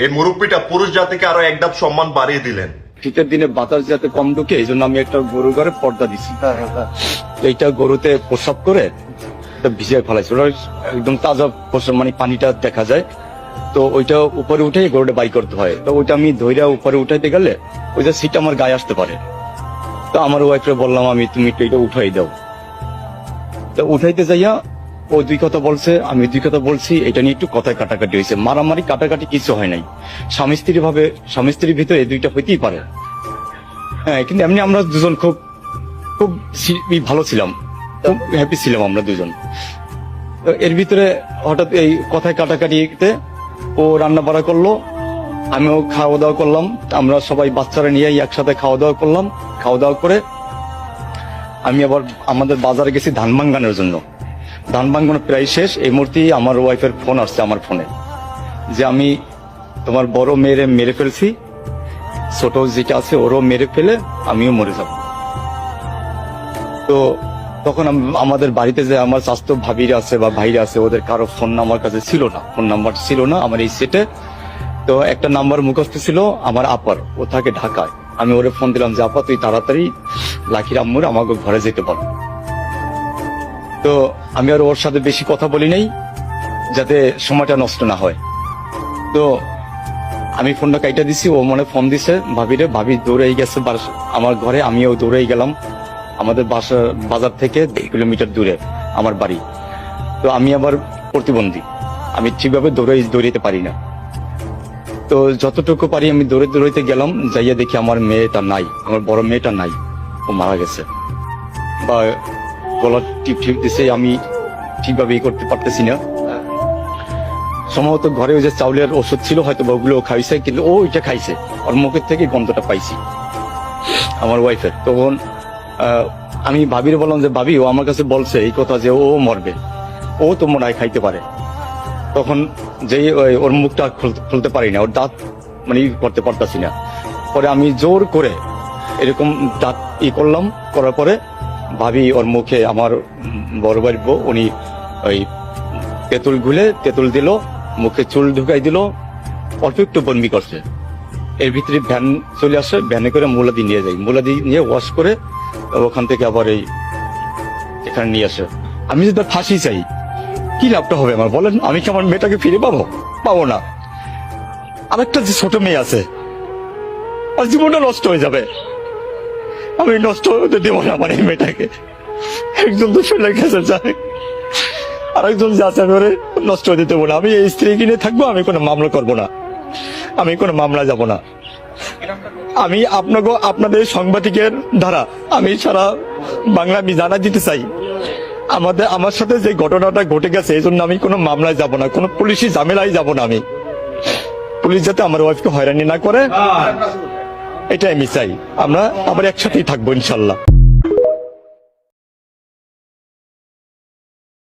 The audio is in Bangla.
এই মুরব্বীটা পুরুষ জাতিকে আরো এক ধাপ সম্মান বাড়িয়ে দিলেন। শীতের দিনে বাতাস যাতে কম ঢুকে এই জন্য আমি একটা গরু ঘরে পর্দা দিছি। এইটা গরুতে প্রসাব করে ভিজিয়ে ফেলাইছে, ওটা একদম তাজা প্রসাব, মানে পানিটা দেখা যায়। তো ওইটা উপরে উঠে গরুটা বাই করতে হয়। তো ওইটা আমি ধৈর্য উপরে উঠাইতে গেলে ওইটা সিট আমার গায়ে আসতে পারে। তো আমার ওয়াইফরে বললাম আমি তুমি এটা উঠাই দাও। তো উঠাইতে যাইয়া ও দুই কথা বলছে, আমি দুই কথা বলছি, এটা নিয়ে একটু কথায় কাটাকাটি হয়েছে। মারামারি কাটাকাটি কিছু হয় নাই। স্বামী স্ত্রীর ভিতরে এই দুইটা হইতেই পারে। হ্যাঁ, কিন্তু এমনি আমরা দুজন খুব খুব ভালো ছিলাম, খুব হ্যাপি ছিলাম আমরা দুজন। তো এর ভিতরে হঠাৎ এই কথায় কাটাকাটিতে ও রান্না বাড়া করলো, আমিও খাওয়া দাওয়া করলাম। আমরা সবাই বাচ্চারা নিয়ে একসাথে খাওয়া দাওয়া করলাম। খাওয়া দাওয়া করে আমি আবার আমাদের বাজারে গেছি ধান ভাঙ্গানোর জন্য। ধান ভাঙ্গানো প্রায় শেষ। এই মুহূর্তে আমার ওয়াইফের ফোন আসছে আমার ফোনে যে আমি তোমার বড় মেয়েরে মেরে ফেলছি, ছোট যেটা আছে ওরও মেরে ফেলে আমিও মরে যাব। তো তখন আমাদের বাড়িতে যে আমার স্বাস্থ্য ভাবিরা আছে বা ভাইরা আছে, ওদের কারো ফোন আমার কাছে ছিল না, ফোন নাম্বার ছিল না আমার এই সেটে। তো একটা নাম্বার মুখস্থ ছিল আমার আপার, ও থাকে ঢাকায়। আমি ওরে ফোন দিলাম যে আপা তুই তাড়াতাড়ি লাখির আম্মুর আমাকে ঘরে যেতে বল। তো আমি আর ওর সাথে বেশি কথা বলি নাই যাতে সময়টা নষ্ট না হয়। তো আমি ফোনটা কাইটা দিছি, ও মনে ফোন দিছে ভাবিরে, ভাবি দৌড়াই গেছে আমার ঘরে, আমিও দৌড়াই গেলাম। আমাদের বাজার থেকে 2 কিলোমিটার দূরে আমার বাড়ি। তো আমি আবার প্রতিবন্ধী, আমি ঠিকভাবে দৌড়াইতে পারি না। তো যতটুকু পারি আমি দৌড়াইতে গেলাম, যাইয়া দেখি আমার মেয়েটা নাই, আমার বড় মেয়েটা নাই, ও মারা গেছে। বা গলার টিপ দিছে, আমি ঠিকভাবে করতে পারতেছি না। সম্ভবত ঘরে ওই যে চাউলের ওষুধ ছিল, হয়তো ওগুলো খাইছে, কিন্তু ও ওইটা খাইছে, ওর মুখের থেকে গন্ধটা পাইছি আমার ওয়াইফের। তখন আমি ভাবির বললাম যে ভাবি, ও আমার কাছে বলছে এই কথা যে ও মরবে, ও তো মনে হয় খাইতে পারে। তখন যেই ওর মুখটা খুলতে পারি না, ওর দাঁত মানে করতে পারতাছি না। পরে আমি জোর করে এরকম দাঁত করলাম, করার পরে ভাবি ওর মুখে, আমার বড় বাড়ির বউ, উনি ওই তেঁতুল দিল, মুখে চুল ঢুকাই দিল, অল্প একটু বন্দি করছে। এর ভিতরে ভ্যান চলে আসে, ভ্যানে করে মুলাদি নিয়ে যাই, মুলাদি নিয়ে ওয়াশ করে ওখান থেকে আবার এখানে নিয়ে আসে। আমি যদি ফাঁসি চাই, কি লাভটা হবে আমার বলেন? আমি কি আমার মেয়েটাকে ফিরে পাবো না। আরেকটা যে ছোট মেয়ে আছে, আর জীবনটা নষ্ট হয়ে যাবে। আমি নষ্ট হতে দেবো না আমার এই মেয়েটাকে। একজন তো চলে গেছে যায়, আরেকজন যাচ্ছে, আমি ওরে নষ্ট হতে দেবো না। আমি এই স্ত্রী কিনে থাকবো, আমি কোনো মামলা করবো না, আমি কোনো মামলা যাব না। আমি আপনাদের সাংবাদিকের দ্বারা আমি সারা বাংলা আমি জানা দিতে চাই, আমার সাথে যে ঘটনাটা ঘটে গেছে, এই জন্য আমি কোনো মামলায় যাব না, কোনো পুলিশি ঝামেলায় যাব না। আমি পুলিশ যাতে আমার ওয়াইফকে হয়রানি না করে, এটাই আমি চাই। আমরা আবার একসাথেই থাকবো ইনশাল্লাহ।